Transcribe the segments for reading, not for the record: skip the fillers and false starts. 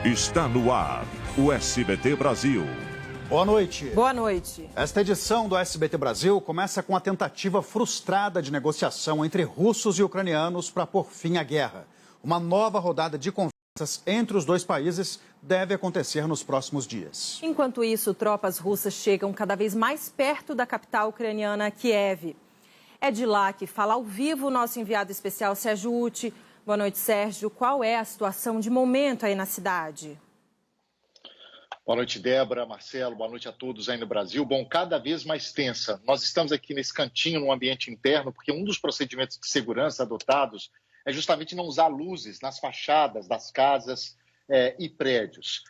Está no ar o SBT Brasil. Boa noite. Boa noite. Esta edição do SBT Brasil começa com a tentativa frustrada de negociação entre russos e ucranianos para pôr fim à guerra. Uma nova rodada de conversas entre os dois países deve acontecer nos próximos dias. Enquanto isso, tropas russas chegam cada vez mais perto da capital ucraniana, Kiev. É de lá que fala ao vivo o nosso enviado especial, Sérgio Uti. Boa noite, Sérgio. Qual é a situação de momento aí na cidade? Boa noite, Débora, Marcelo, boa noite a todos aí no Brasil. Bom, cada vez mais tensa. Nós estamos aqui nesse cantinho, num ambiente interno, porque um dos procedimentos de segurança adotados é justamente não usar luzes nas fachadas das casas e prédios.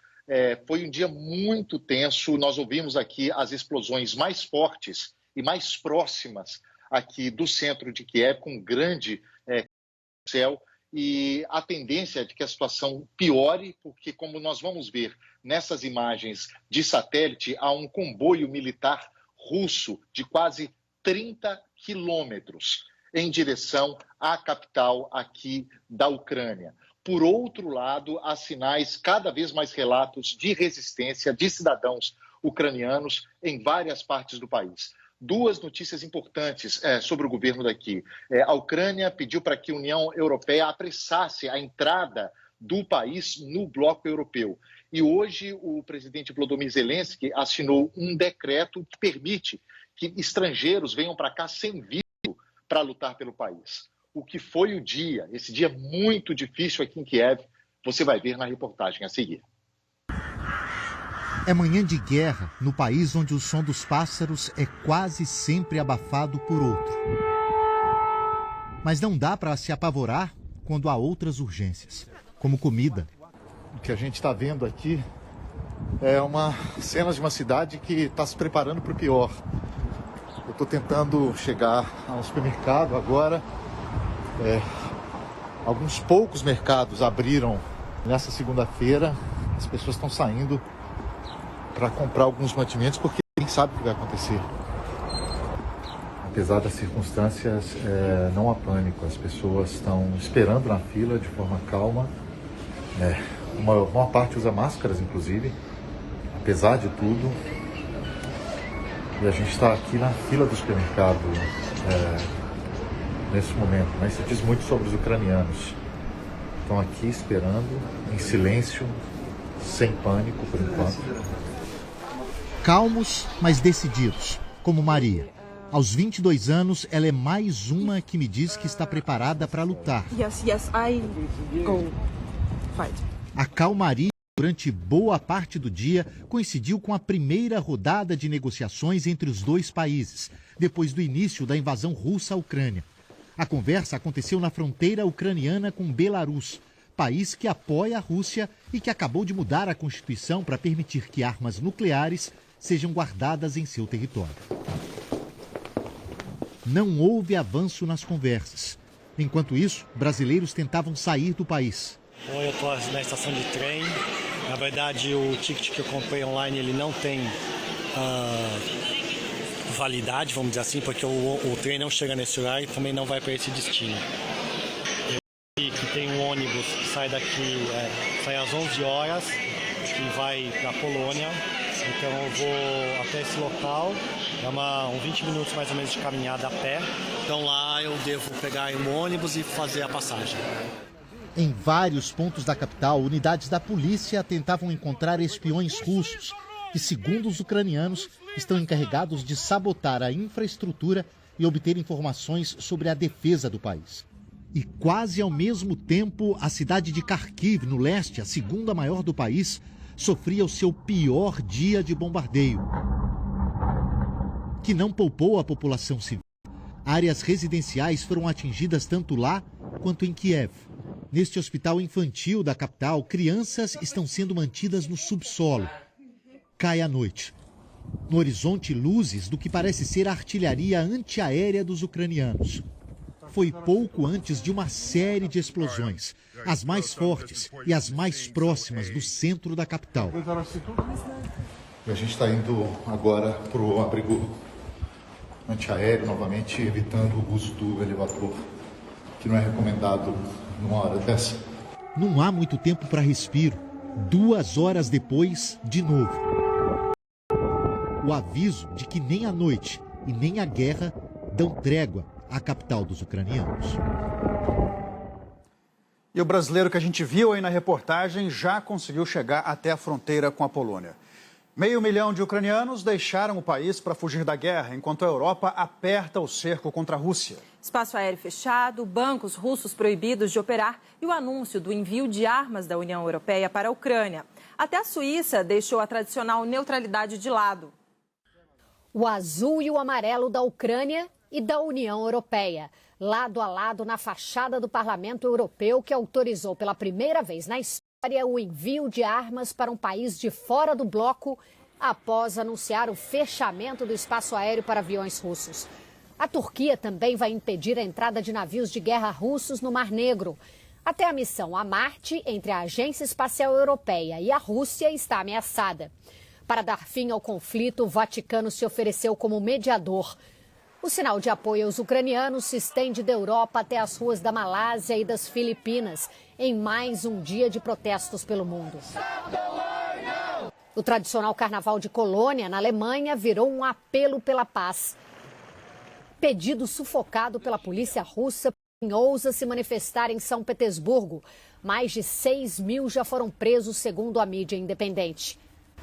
Foi um dia muito tenso, nós ouvimos aqui as explosões mais fortes e mais próximas aqui do centro de Kiev, com grande céu. E a tendência é de que a situação piore, porque, como nós vamos ver nessas imagens de satélite, há um comboio militar russo de quase 30 quilômetros em direção à capital aqui da Ucrânia. Por outro lado, há sinais, cada vez mais relatos de resistência de cidadãos ucranianos em várias partes do país. Duas notícias importantes sobre o governo daqui. A Ucrânia pediu para que a União Europeia apressasse a entrada do país no bloco europeu. E hoje o presidente Volodymyr Zelensky assinou um decreto que permite que estrangeiros venham para cá sem visto para lutar pelo país. O que foi o dia, esse dia muito difícil aqui em Kiev, você vai ver na reportagem a seguir. É manhã de guerra no país onde o som dos pássaros é quase sempre abafado por outro. Mas não dá para se apavorar quando há outras urgências, como comida. O que a gente está vendo aqui é uma cena de uma cidade que está se preparando para o pior. Eu estou tentando chegar a um supermercado agora. Alguns poucos mercados abriram nessa segunda-feira. As pessoas estão saindo para comprar alguns mantimentos, porque ninguém sabe o que vai acontecer. Apesar das circunstâncias, não há pânico. As pessoas estão esperando na fila de forma calma. Uma parte usa máscaras, inclusive, apesar de tudo. E a gente está aqui na fila do supermercado nesse momento. Mas isso diz muito sobre os ucranianos. Estão aqui esperando, em silêncio, sem pânico, por enquanto. Calmos, mas decididos, como Maria. Aos 22 anos, ela é mais uma que me diz que está preparada para lutar. Yes, I go fight. A calmaria, durante boa parte do dia, coincidiu com a primeira rodada de negociações entre os dois países, depois do início da invasão russa à Ucrânia. A conversa aconteceu na fronteira ucraniana com Belarus, país que apoia a Rússia e que acabou de mudar a Constituição para permitir que armas nucleares sejam guardadas em seu território. Não houve avanço nas conversas. Enquanto isso, brasileiros tentavam sair do país. Eu estou na estação de trem. Na verdade, o ticket que eu comprei online ele não tem validade, vamos dizer assim, porque o trem não chega nesse horário e também não vai para esse destino. Eu que tem um ônibus que sai daqui, sai às 11 horas, que vai para a Polônia. Então eu vou até esse local, uns 20 minutos mais ou menos de caminhada a pé. Então lá eu devo pegar um ônibus e fazer a passagem. Em vários pontos da capital, unidades da polícia tentavam encontrar espiões russos, que, segundo os ucranianos, estão encarregados de sabotar a infraestrutura e obter informações sobre a defesa do país. E quase ao mesmo tempo, a cidade de Kharkiv, no leste, a segunda maior do país, sofria o seu pior dia de bombardeio, que não poupou a população civil. Áreas residenciais foram atingidas tanto lá quanto em Kiev. Neste hospital infantil da capital, crianças estão sendo mantidas no subsolo. Cai a noite. No horizonte, luzes do que parece ser a artilharia antiaérea dos ucranianos. Foi pouco antes de uma série de explosões, as mais fortes e as mais próximas do centro da capital. E a gente está indo agora para o abrigo antiaéreo, novamente evitando o uso do elevador, que não é recomendado numa hora dessa. Não há muito tempo para respiro. 2 horas depois, de novo. O aviso de que nem a noite e nem a guerra dão trégua à capital dos ucranianos. E o brasileiro que a gente viu aí na reportagem já conseguiu chegar até a fronteira com a Polônia. 500 mil de ucranianos deixaram o país para fugir da guerra, enquanto a Europa aperta o cerco contra a Rússia. Espaço aéreo fechado, bancos russos proibidos de operar e o anúncio do envio de armas da União Europeia para a Ucrânia. Até a Suíça deixou a tradicional neutralidade de lado. O azul e o amarelo da Ucrânia e da União Europeia, lado a lado na fachada do Parlamento Europeu, que autorizou pela primeira vez na história o envio de armas para um país de fora do bloco após anunciar o fechamento do espaço aéreo para aviões russos. A Turquia também vai impedir a entrada de navios de guerra russos no Mar Negro. Até a missão a Marte, entre a Agência Espacial Europeia e a Rússia, está ameaçada. Para dar fim ao conflito, o Vaticano se ofereceu como mediador. O sinal de apoio aos ucranianos se estende da Europa até as ruas da Malásia e das Filipinas, em mais um dia de protestos pelo mundo. O tradicional Carnaval de Colônia, na Alemanha, virou um apelo pela paz. Pedido sufocado pela polícia russa por quem ousa se manifestar em São Petersburgo. Mais de 6 mil já foram presos, segundo a mídia independente.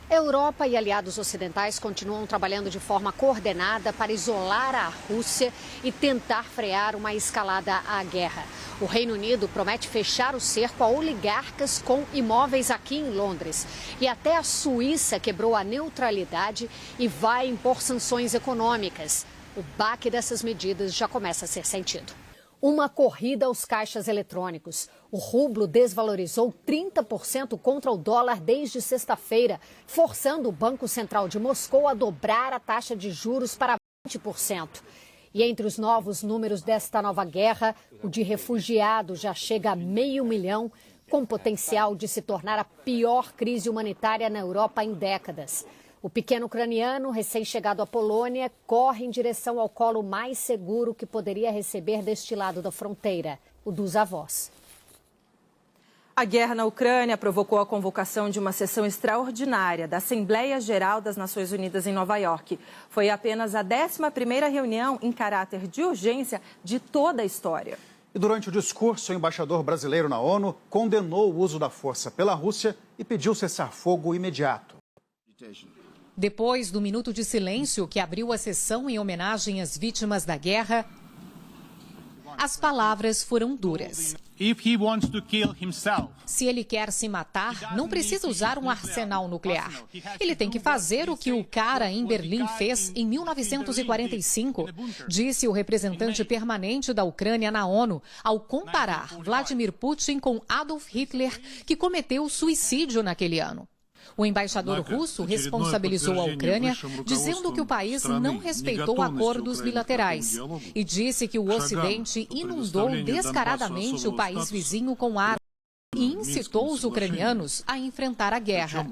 Europa e aliados ocidentais continuam trabalhando de forma coordenada para isolar a Rússia e tentar frear uma escalada à guerra. O Reino Unido promete fechar o cerco a oligarcas com imóveis aqui em Londres. E até a Suíça quebrou a neutralidade e vai impor sanções econômicas. O baque dessas medidas já começa a ser sentido. Uma corrida aos caixas eletrônicos. O rublo desvalorizou 30% contra o dólar desde sexta-feira, forçando o Banco Central de Moscou a dobrar a taxa de juros para 20%. E entre os novos números desta nova guerra, o de refugiados já chega a 500 mil, com potencial de se tornar a pior crise humanitária na Europa em décadas. O pequeno ucraniano, recém-chegado à Polônia, corre em direção ao colo mais seguro que poderia receber deste lado da fronteira, o dos avós. A guerra na Ucrânia provocou a convocação de uma sessão extraordinária da Assembleia Geral das Nações Unidas em Nova York. Foi apenas a 11ª reunião em caráter de urgência de toda a história. E durante o discurso, o embaixador brasileiro na ONU condenou o uso da força pela Rússia e pediu cessar-fogo imediato. Depois do minuto de silêncio que abriu a sessão em homenagem às vítimas da guerra, as palavras foram duras. Se ele quer se matar, não precisa usar um arsenal nuclear. Ele tem que fazer o que o cara em Berlim fez em 1945, disse o representante permanente da Ucrânia na ONU, ao comparar Vladimir Putin com Adolf Hitler, que cometeu suicídio naquele ano. O embaixador russo responsabilizou a Ucrânia, dizendo que o país não respeitou acordos bilaterais e disse que o Ocidente inundou descaradamente o país vizinho com armas e incitou os ucranianos a enfrentar a guerra.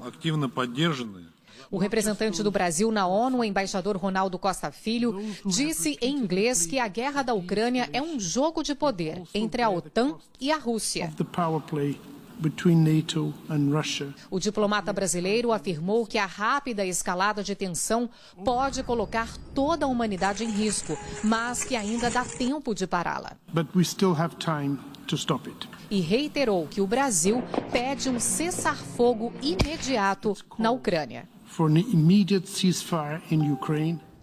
O representante do Brasil na ONU, o embaixador Ronaldo Costa Filho, disse em inglês que a guerra da Ucrânia é um jogo de poder entre a OTAN e a Rússia. O diplomata brasileiro afirmou que a rápida escalada de tensão pode colocar toda a humanidade em risco, mas que ainda dá tempo de pará-la. E reiterou que o Brasil pede um cessar-fogo imediato na Ucrânia.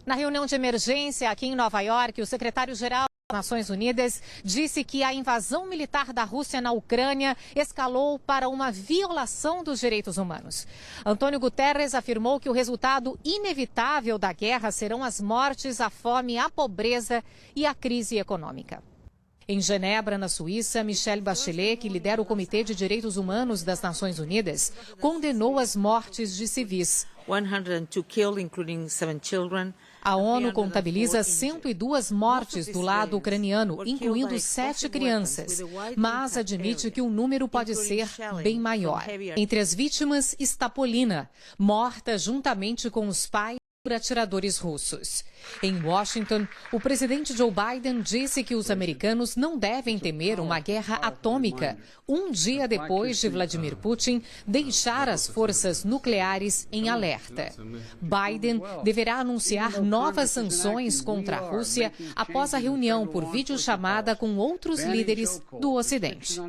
Na reunião de emergência aqui em Nova York, o secretário-geral das Nações Unidas disse que a invasão militar da Rússia na Ucrânia escalou para uma violação dos direitos humanos. Antônio Guterres afirmou que o resultado inevitável da guerra serão as mortes, a fome, a pobreza e a crise econômica. Em Genebra, na Suíça, Michelle Bachelet, que lidera o Comitê de Direitos Humanos das Nações Unidas, condenou as mortes de civis. 102 killed, including 7 children. A ONU contabiliza 102 mortes do lado ucraniano, incluindo 7 crianças, mas admite que o número pode ser bem maior. Entre as vítimas está Polina, morta juntamente com os pais por atiradores russos. Em Washington, o presidente Joe Biden disse que os americanos não devem temer uma guerra atômica, um dia depois de Vladimir Putin deixar as forças nucleares em alerta. Biden deverá anunciar novas sanções contra a Rússia após a reunião por videochamada com outros líderes do Ocidente.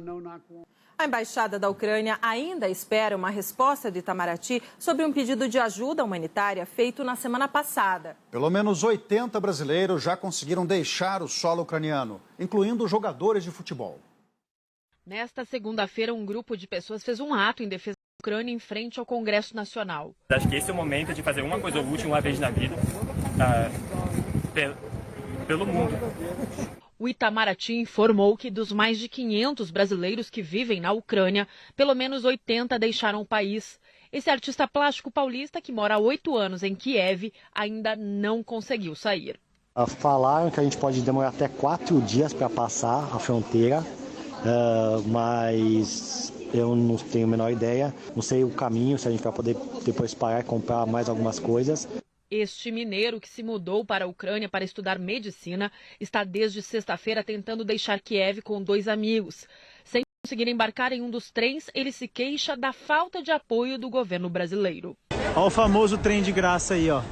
A Embaixada da Ucrânia ainda espera uma resposta do Itamaraty sobre um pedido de ajuda humanitária feito na semana passada. Pelo menos 80 brasileiros já conseguiram deixar o solo ucraniano, incluindo jogadores de futebol. Nesta segunda-feira, um grupo de pessoas fez um ato em defesa da Ucrânia em frente ao Congresso Nacional. Acho que esse é o momento de fazer uma coisa útil uma vez na vida, pelo mundo. O Itamaraty informou que dos mais de 500 brasileiros que vivem na Ucrânia, pelo menos 80 deixaram o país. Esse artista plástico paulista, que mora há 8 anos em Kiev, ainda não conseguiu sair. Falaram que a gente pode demorar até 4 dias para passar a fronteira, mas eu não tenho a menor ideia. Não sei o caminho, se a gente vai poder depois parar e comprar mais algumas coisas. Este mineiro, que se mudou para a Ucrânia para estudar medicina, está desde sexta-feira tentando deixar Kiev com 2 amigos. Sem conseguir embarcar em um dos trens, ele se queixa da falta de apoio do governo brasileiro. Olha o famoso trem de graça aí, ó.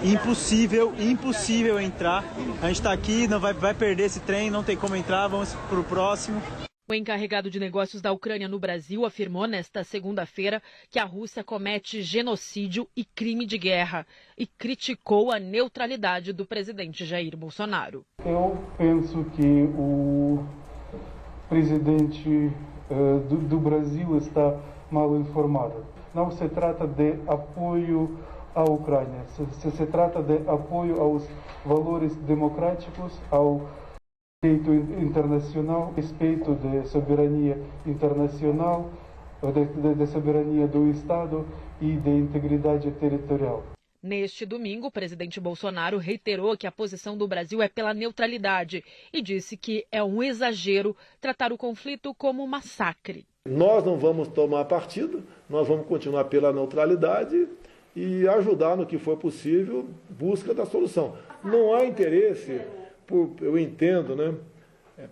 Impossível entrar. A gente está aqui, não vai perder esse trem, não tem como entrar, vamos para o próximo. O encarregado de negócios da Ucrânia no Brasil afirmou nesta segunda-feira que a Rússia comete genocídio e crime de guerra e criticou a neutralidade do presidente Jair Bolsonaro. Eu penso que o presidente do Brasil está mal informado. Não se trata de apoio à Ucrânia, se trata de apoio aos valores democráticos, ao respeito internacional, respeito da soberania internacional, da soberania do Estado e da integridade territorial. Neste domingo, o presidente Bolsonaro reiterou que a posição do Brasil é pela neutralidade e disse que é um exagero tratar o conflito como um massacre. Nós não vamos tomar partido, nós vamos continuar pela neutralidade e ajudar no que for possível, busca da solução. Não há interesse, eu entendo, né,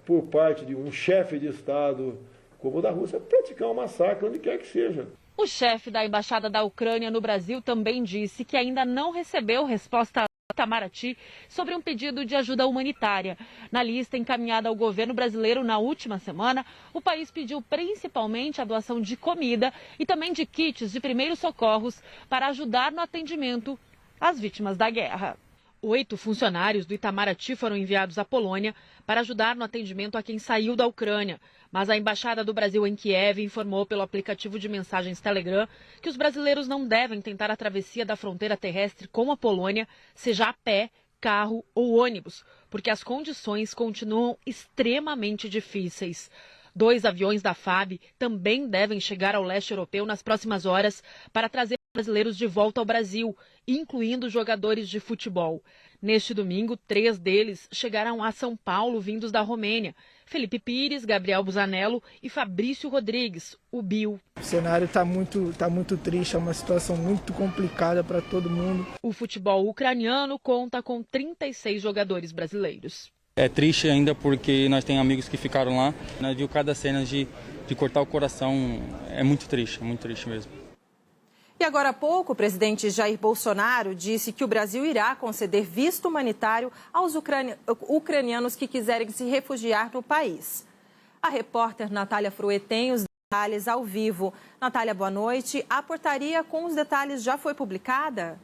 por parte de um chefe de Estado como o da Rússia, praticar um massacre onde quer que seja. O chefe da Embaixada da Ucrânia no Brasil também disse que ainda não recebeu resposta do Itamaraty sobre um pedido de ajuda humanitária. Na lista encaminhada ao governo brasileiro na última semana, o país pediu principalmente a doação de comida e também de kits de primeiros socorros para ajudar no atendimento às vítimas da guerra. 8 funcionários do Itamaraty foram enviados à Polônia para ajudar no atendimento a quem saiu da Ucrânia. Mas a Embaixada do Brasil em Kiev informou pelo aplicativo de mensagens Telegram que os brasileiros não devem tentar a travessia da fronteira terrestre com a Polônia, seja a pé, carro ou ônibus, porque as condições continuam extremamente difíceis. 2 aviões da FAB também devem chegar ao leste europeu nas próximas horas para trazer brasileiros de volta ao Brasil, incluindo jogadores de futebol. Neste domingo, 3 deles chegaram a São Paulo vindos da Romênia. Felipe Pires, Gabriel Busanello e Fabrício Rodrigues, o Bill. O cenário está muito triste, é uma situação muito complicada para todo mundo. O futebol ucraniano conta com 36 jogadores brasileiros. É triste ainda porque nós temos amigos que ficaram lá. Nós vimos cada cena de cortar o coração. É muito triste mesmo. E agora há pouco, o presidente Jair Bolsonaro disse que o Brasil irá conceder visto humanitário aos ucranianos que quiserem se refugiar no país. A repórter Natália Fruet tem os detalhes ao vivo. Natália, boa noite. A portaria com os detalhes já foi publicada?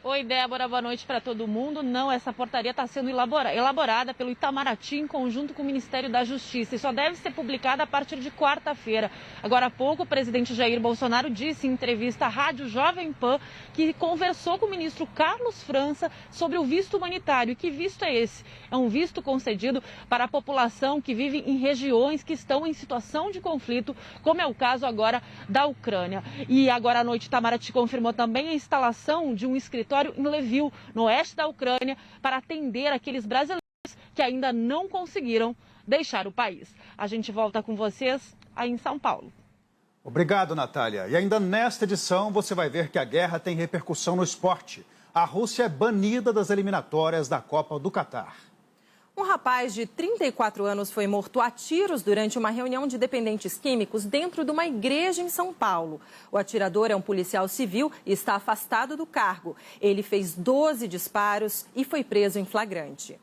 Oi, Débora, boa noite para todo mundo. Não, essa portaria está sendo elaborada pelo Itamaraty em conjunto com o Ministério da Justiça e só deve ser publicada a partir de quarta-feira. Agora há pouco, o presidente Jair Bolsonaro disse em entrevista à Rádio Jovem Pan que conversou com o ministro Carlos França sobre o visto humanitário. E que visto é esse? É um visto concedido para a população que vive em regiões que estão em situação de conflito, como é o caso agora da Ucrânia. E agora à noite, o Itamaraty confirmou também a instalação de um escritório em Lviv, no oeste da Ucrânia, para atender aqueles brasileiros que ainda não conseguiram deixar o país. A gente volta com vocês aí em São Paulo. Obrigado, Natália. E ainda nesta edição você vai ver que a guerra tem repercussão no esporte. A Rússia é banida das eliminatórias da Copa do Catar. Um rapaz de 34 anos foi morto a tiros durante uma reunião de dependentes químicos dentro de uma igreja em São Paulo. O atirador é um policial civil e está afastado do cargo. Ele fez 12 disparos e foi preso em flagrante.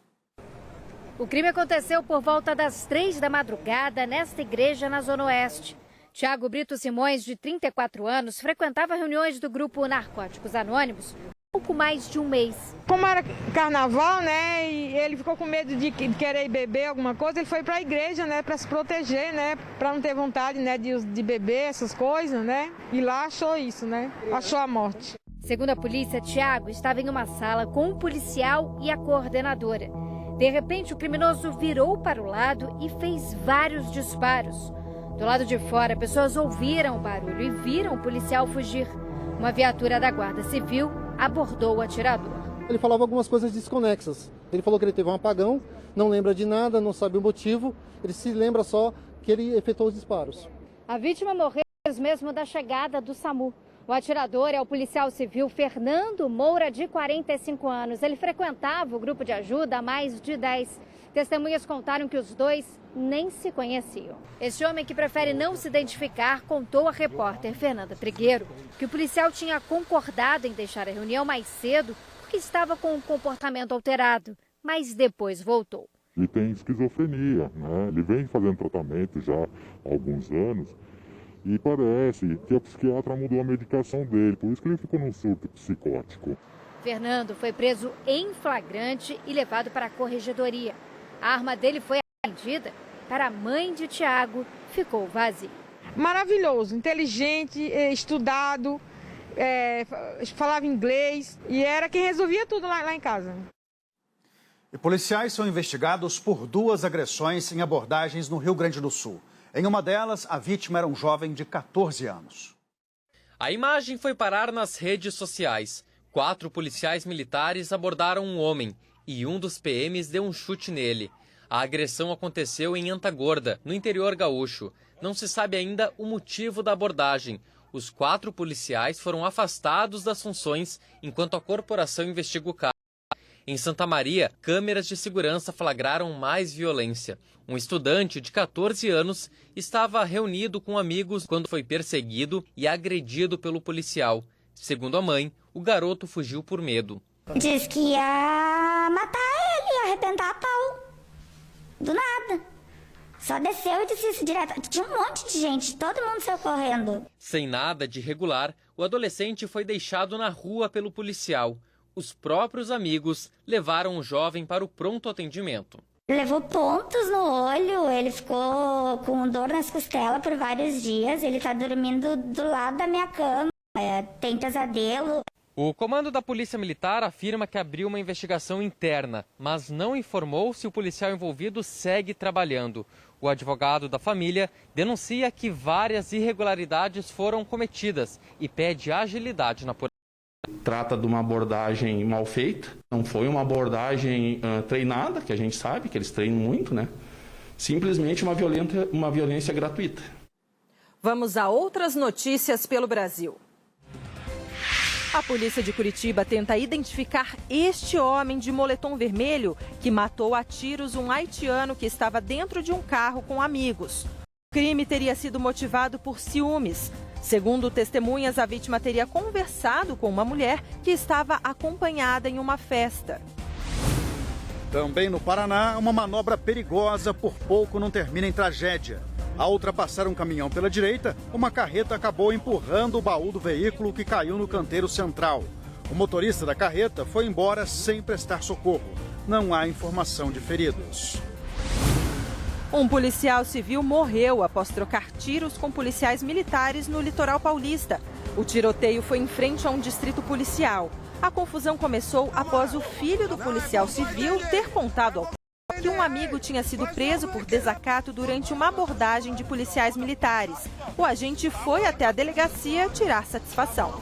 O crime aconteceu por volta das 3 da madrugada nesta igreja na Zona Oeste. Tiago Brito Simões, de 34 anos, frequentava reuniões do grupo Narcóticos Anônimos há pouco mais de um mês. Como era carnaval, né, e ele ficou com medo de querer beber alguma coisa, ele foi para a igreja, né, para se proteger, né, para não ter vontade, né, de beber essas coisas, né, e lá achou isso, né, achou a morte. Segundo a polícia, Tiago estava em uma sala com um policial e a coordenadora. De repente, o criminoso virou para o lado e fez vários disparos. Do lado de fora, pessoas ouviram o barulho e viram o policial fugir. Uma viatura da Guarda Civil abordou o atirador. Ele falava algumas coisas desconexas. Ele falou que ele teve um apagão, não lembra de nada, não sabe o motivo. Ele se lembra só que ele efetuou os disparos. A vítima morreu mesmo da chegada do SAMU. O atirador é o policial civil Fernando Moura, de 45 anos. Ele frequentava o grupo de ajuda há mais de 10. Testemunhas contaram que os dois nem se conheciam. Este homem, que prefere não se identificar, contou à repórter Fernanda Trigueiro que o policial tinha concordado em deixar a reunião mais cedo porque estava com um comportamento alterado, mas depois voltou. Ele tem esquizofrenia, né? Ele vem fazendo tratamento já há alguns anos e parece que a psiquiatra mudou a medicação dele, por isso que ele ficou num surto psicótico. Fernando foi preso em flagrante e levado para a corregedoria. A arma dele foi apreendida. Para a mãe de Tiago, ficou vazia. Maravilhoso, inteligente, estudado, falava inglês e era quem resolvia tudo lá em casa. E policiais são investigados por 2 agressões em abordagens no Rio Grande do Sul. Em uma delas, a vítima era um jovem de 14 anos. A imagem foi parar nas redes sociais. 4 policiais militares abordaram um homem e um dos PMs deu um chute nele. A agressão aconteceu em Antagorda, no interior gaúcho. Não se sabe ainda o motivo da abordagem. Os 4 policiais foram afastados das funções enquanto a corporação investiga o caso. Em Santa Maria, câmeras de segurança flagraram mais violência. Um estudante de 14 anos estava reunido com amigos quando foi perseguido e agredido pelo policial. Segundo a mãe, o garoto fugiu por medo. Diz que ia matar ele, ia arrebentar a pau. Do nada. Só desceu e disse isso direto. Tinha um monte de gente, todo mundo saiu correndo. Sem nada de irregular, o adolescente foi deixado na rua pelo policial. Os próprios amigos levaram o jovem para o pronto atendimento. Levou pontos no olho, ele ficou com dor nas costelas por vários dias. Ele tá dormindo do lado da minha cama, tem pesadelo. O comando da Polícia Militar afirma que abriu uma investigação interna, mas não informou se o policial envolvido segue trabalhando. O advogado da família denuncia que várias irregularidades foram cometidas e pede agilidade na apuração. Trata de uma abordagem mal feita, não foi uma abordagem treinada, que a gente sabe que eles treinam muito, né? Simplesmente uma violência gratuita. Vamos a outras notícias pelo Brasil. A polícia de Curitiba tenta identificar este homem de moletom vermelho que matou a tiros um haitiano que estava dentro de um carro com amigos. O crime teria sido motivado por ciúmes. Segundo testemunhas, a vítima teria conversado com uma mulher que estava acompanhada em uma festa. Também no Paraná, uma manobra perigosa por pouco não termina em tragédia. Ao ultrapassar um caminhão pela direita, uma carreta acabou empurrando o baú do veículo que caiu no canteiro central. O motorista da carreta foi embora sem prestar socorro. Não há informação de feridos. Um policial civil morreu após trocar tiros com policiais militares no litoral paulista. O tiroteio foi em frente a um distrito policial. A confusão começou após o filho do policial civil ter contado ao que um amigo tinha sido preso por desacato durante uma abordagem de policiais militares. O agente foi até a delegacia tirar satisfação.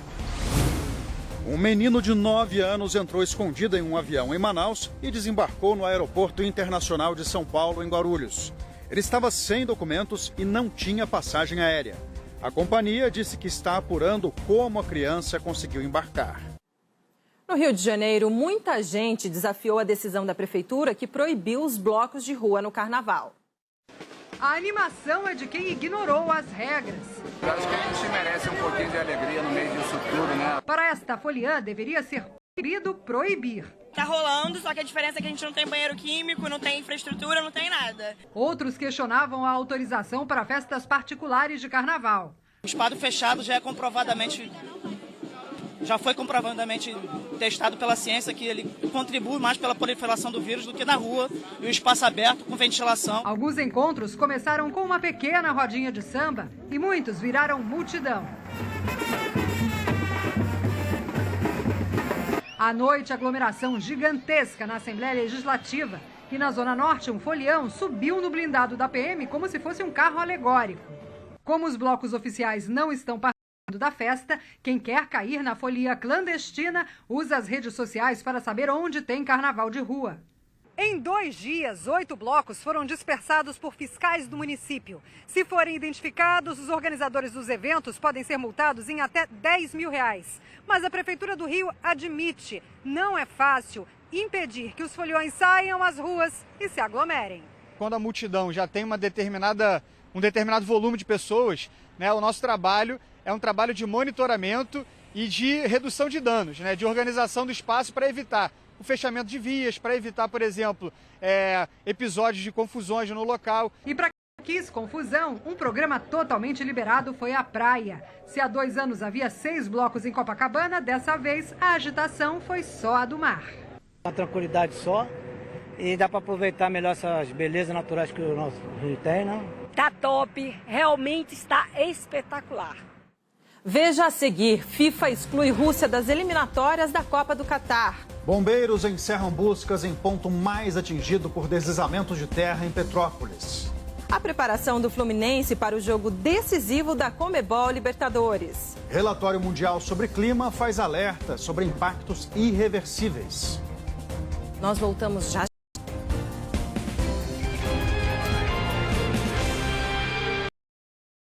Um menino de 9 anos entrou escondido em um avião em Manaus e desembarcou no Aeroporto Internacional de São Paulo, em Guarulhos. Ele estava sem documentos e não tinha passagem aérea. A companhia disse que está apurando como a criança conseguiu embarcar. No Rio de Janeiro, muita gente desafiou a decisão da prefeitura que proibiu os blocos de rua no carnaval. A animação é de quem ignorou as regras. Eu acho que a gente merece um pouquinho de alegria no meio disso tudo, né? Para esta foliã, deveria ser proibido proibir. Tá rolando, só que a diferença é que a gente não tem banheiro químico, não tem infraestrutura, não tem nada. Outros questionavam a autorização para festas particulares de carnaval. O espaço fechado já foi comprovadamente testado pela ciência que ele contribui mais pela proliferação do vírus do que na rua e o espaço aberto com ventilação. Alguns encontros começaram com uma pequena rodinha de samba e muitos viraram multidão. À noite, aglomeração gigantesca na Assembleia Legislativa. E na Zona Norte, um folião subiu no blindado da PM como se fosse um carro alegórico. Como os blocos oficiais não estão participando da festa, quem quer cair na folia clandestina usa as redes sociais para saber onde tem carnaval de rua. Em 2 dias, 8 blocos foram dispersados por fiscais do município. Se forem identificados, os organizadores dos eventos podem ser multados em até R$10 mil. Mas a Prefeitura do Rio admite, não é fácil impedir que os foliões saiam às ruas e se aglomerem. Quando a multidão já tem um determinado volume de pessoas, né, o nosso trabalho é um trabalho de monitoramento e de redução de danos, né, de organização do espaço para evitar o fechamento de vias, para evitar, por exemplo, episódios de confusões no local. E para quem quis confusão, um programa totalmente liberado foi a praia. Se há 2 anos havia 6 blocos em Copacabana, dessa vez a agitação foi só a do mar. Uma tranquilidade só e dá para aproveitar melhor essas belezas naturais que o nosso Rio tem, né? Tá top, realmente está espetacular. Veja a seguir, FIFA exclui Rússia das eliminatórias da Copa do Catar. Bombeiros encerram buscas em ponto mais atingido por deslizamentos de terra em Petrópolis. A preparação do Fluminense para o jogo decisivo da Conmebol Libertadores. Relatório Mundial sobre Clima faz alerta sobre impactos irreversíveis. Nós voltamos já.